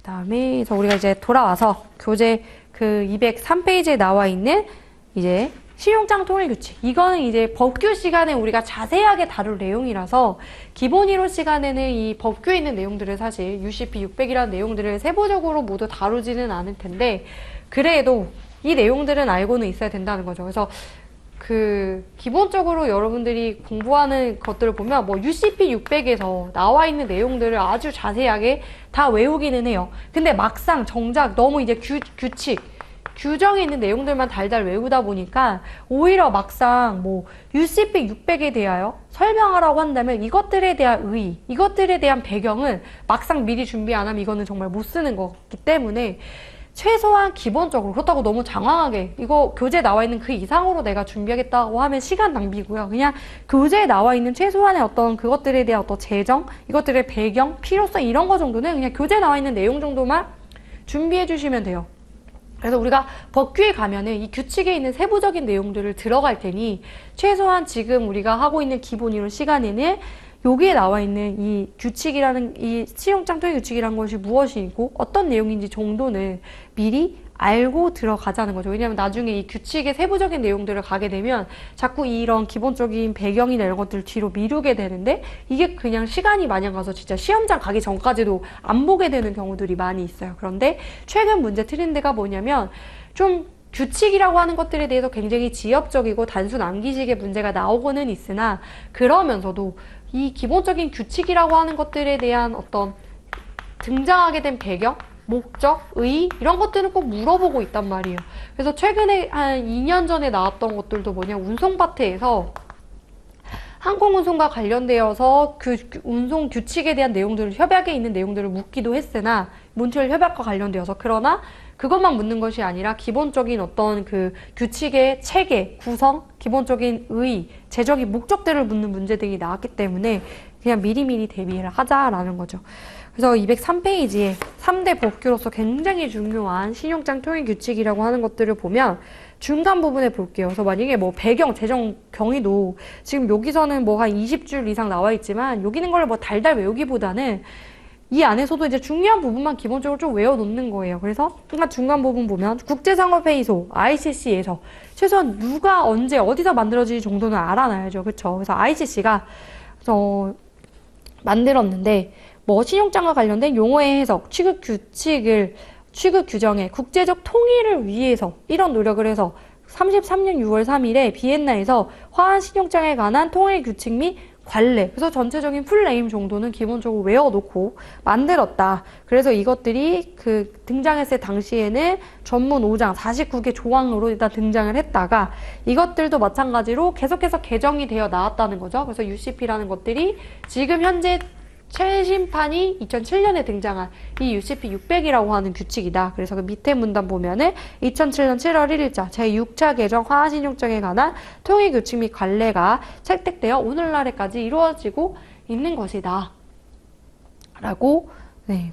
다음에 그래서 우리가 이제 돌아와서 교재 그 203페이지에 나와 있는 이제 신용장 통일 규칙. 이거는 이제 법규 시간에 우리가 자세하게 다룰 내용이라서 기본 이론 시간에는 이 법규에 있는 내용들을 사실 UCP 600이라는 내용들을 세부적으로 모두 다루지는 않을 텐데 그래도 이 내용들은 알고는 있어야 된다는 거죠. 그래서 그 기본적으로 여러분들이 공부하는 것들을 보면 뭐 UCP 600에서 나와 있는 내용들을 아주 자세하게 다 외우기는 해요. 근데 막상 정작 너무 이제 규칙 규정에 있는 내용들만 달달 외우다 보니까 오히려 막상 뭐 UCP 600에 대하여 설명하라고 한다면 이것들에 대한 의의, 이것들에 대한 배경은 막상 미리 준비 안 하면 이거는 정말 못 쓰는 거기 때문에 최소한 기본적으로 그렇다고 너무 장황하게 이거 교재에 나와 있는 그 이상으로 내가 준비하겠다고 하면 시간 낭비고요. 그냥 교재에 나와 있는 최소한의 어떤 그것들에 대한 어떤 재정, 이것들의 배경, 필요성 이런 거 정도는 그냥 교재에 나와 있는 내용 정도만 준비해 주시면 돼요. 그래서 우리가 법규에 가면은 이 규칙에 있는 세부적인 내용들을 들어갈 테니 최소한 지금 우리가 하고 있는 기본 이론 시간에는 여기에 나와 있는 이 규칙이라는 이 신용장 통일 규칙이라는 것이 무엇이고 어떤 내용인지 정도는 미리 알고 들어가자는 거죠. 왜냐하면 나중에 이 규칙의 세부적인 내용들을 가게 되면 자꾸 이런 기본적인 배경이나 이런 것들을 뒤로 미루게 되는데 이게 그냥 시간이 마냥 가서 진짜 시험장 가기 전까지도 안 보게 되는 경우들이 많이 있어요. 그런데 최근 문제 트렌드가 뭐냐면 좀 규칙이라고 하는 것들에 대해서 굉장히 지엽적이고 단순 암기식의 문제가 나오고는 있으나 그러면서도 이 기본적인 규칙이라고 하는 것들에 대한 어떤 등장하게 된 배경, 목적, 의의 이런 것들은 꼭 물어보고 있단 말이에요. 그래서 최근에 한 2년 전에 나왔던 것들도 뭐냐 운송파트에서 항공운송과 관련되어서 그 운송 규칙에 대한 내용들을 협약에 있는 내용들을 묻기도 했으나 몬트리올 협약과 관련되어서 그러나 그것만 묻는 것이 아니라 기본적인 어떤 그 규칙의 체계, 구성, 기본적인 의의, 제적인 목적들을 묻는 문제 등이 나왔기 때문에 그냥 미리미리 대비를 하자라는 거죠. 그래서 203페이지에 3대 법규로서 굉장히 중요한 신용장 통일 규칙이라고 하는 것들을 보면 중간 부분에 볼게요. 그래서 만약에 뭐 배경, 재정 경위도 지금 여기서는 뭐 한 20줄 이상 나와 있지만 여기 있는 걸 뭐 달달 외우기보다는 이 안에서도 이제 중요한 부분만 기본적으로 좀 외워놓는 거예요. 그래서 중간 부분 보면 국제상업회의소 ICC에서 최소한 누가 언제 어디서 만들어질 정도는 알아놔야죠. 그렇죠? 그래서 ICC가 만들었는데 뭐 신용장과 관련된 용어의 해석, 취급 규정의 국제적 통일을 위해서 이런 노력을 해서 33년 6월 3일에 비엔나에서 화한 신용장에 관한 통일 규칙 및 관례, 그래서 전체적인 풀네임 정도는 기본적으로 외워놓고 만들었다. 그래서 이것들이 그 등장했을 당시에는 전문 5장 49개 조항으로 일단 등장을 했다가 이것들도 마찬가지로 계속해서 개정이 되어 나왔다는 거죠. 그래서 UCP라는 것들이 지금 현재 최신판이 2007년에 등장한 이 UCP 600이라고 하는 규칙이다. 그래서 그 밑에 문단 보면은 2007년 7월 1일자 제6차 개정 화한신용장에 관한 통일규칙 및 관례가 채택되어 오늘날에까지 이루어지고 있는 것이다. 라고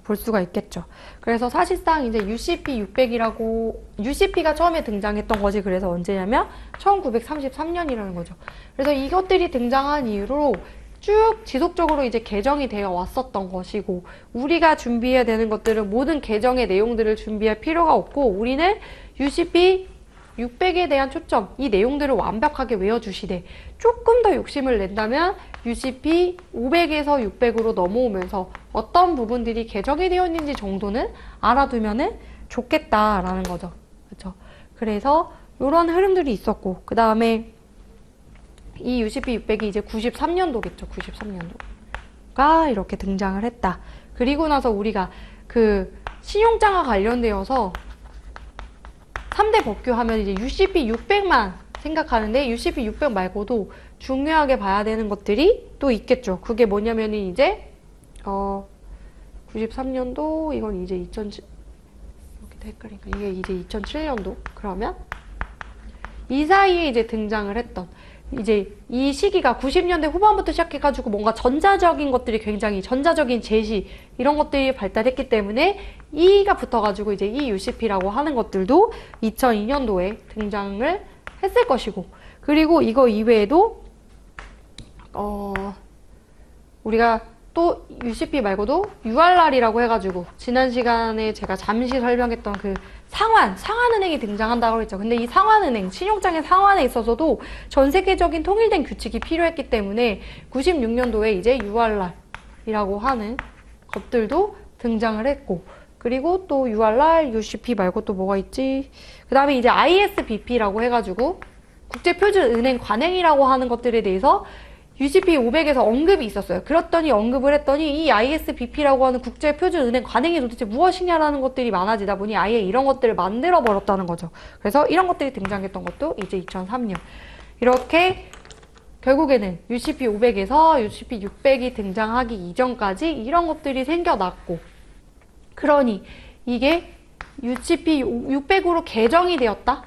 볼 수가 있겠죠. 그래서 사실상 이제 UCP 600이라고 UCP가 처음에 등장했던 것이 그래서 언제냐면 1933년이라는 거죠. 그래서 이것들이 등장한 이후로 쭉 지속적으로 이제 개정이 되어 왔었던 것이고 우리가 준비해야 되는 것들은 모든 개정의 내용들을 준비할 필요가 없고 우리는 UCP 600에 대한 초점, 이 내용들을 완벽하게 외워주시되 조금 더 욕심을 낸다면 UCP 500에서 600으로 넘어오면서 어떤 부분들이 개정이 되어 있는지 정도는 알아두면은 좋겠다라는 거죠. 그렇죠? 그래서 이런 흐름들이 있었고 그 다음에 이 UCP 600이 이제 93년도겠죠. 93년도가 이렇게 등장을 했다. 그리고 나서 우리가 그 신용장과 관련되어서 3대 법규 하면 이제 UCP 600만 생각하는데 UCP 600 말고도 중요하게 봐야 되는 것들이 또 있겠죠. 그게 뭐냐면은 이제 93년도 이건 이제 2007 이렇게 헷갈리니까 이게 이제 2007년도 그러면 이 사이에 이제 등장을 했던 이제 이 시기가 90년대 후반부터 시작해가지고 뭔가 전자적인 것들이 굉장히 전자적인 제시 이런 것들이 발달했기 때문에 E가 붙어가지고 이제 이 UCP라고 하는 것들도 2002년도에 등장을 했을 것이고 그리고 이거 이외에도 우리가 또 UCP 말고도 URR이라고 해가지고 지난 시간에 제가 잠시 설명했던 그 상환은행이 등장한다고 했죠. 근데 이 상환은행, 신용장의 상환에 있어서도 전 세계적인 통일된 규칙이 필요했기 때문에 96년도에 이제 URR이라고 하는 것들도 등장을 했고, 그리고 또 URR, UCP 말고 또 뭐가 있지? 그 다음에 이제 ISBP라고 해가지고 국제표준은행 관행이라고 하는 것들에 대해서 UCP 500에서 언급이 있었어요. 그랬더니 언급을 했더니 이 ISBP라고 하는 국제표준은행 관행이 도대체 무엇이냐라는 것들이 많아지다 보니 아예 이런 것들을 만들어 버렸다는 거죠. 그래서 이런 것들이 등장했던 것도 이제 2003년. 이렇게 결국에는 UCP 500에서 UCP 600이 등장하기 이전까지 이런 것들이 생겨났고, 그러니 이게 UCP 600으로 개정이 되었다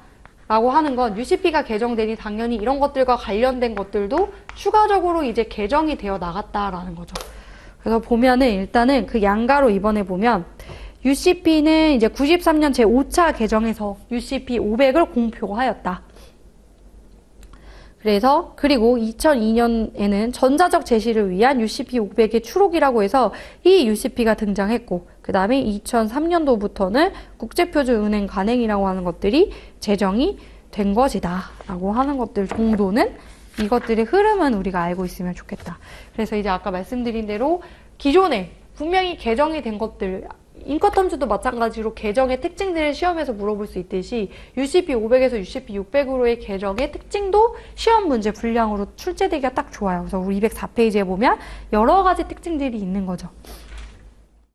라고 하는 건 UCP가 개정되니 당연히 이런 것들과 관련된 것들도 추가적으로 이제 개정이 되어 나갔다라는 거죠. 그래서 보면은 일단은 그 양가로 이번에 보면 UCP는 이제 93년 제5차 개정에서 UCP 500을 공표하였다. 그래서 그리고 2002년에는 전자적 제시를 위한 UCP 500의 추록이라고 해서 이 UCP가 등장했고, 그 다음에 2003년도부터는 국제표준은행 관행이라고 하는 것들이 제정이 된 것이다 라고 하는 것들 정도는 이것들의 흐름은 우리가 알고 있으면 좋겠다. 그래서 이제 아까 말씀드린 대로 기존에 분명히 개정이 된 것들, 인커텀즈도 마찬가지로 개정의 특징들을 시험에서 물어볼 수 있듯이 UCP 500에서 UCP 600으로의 개정의 특징도 시험 문제 분량으로 출제되기가 딱 좋아요. 그래서 우리 204페이지에 보면 여러 가지 특징들이 있는 거죠.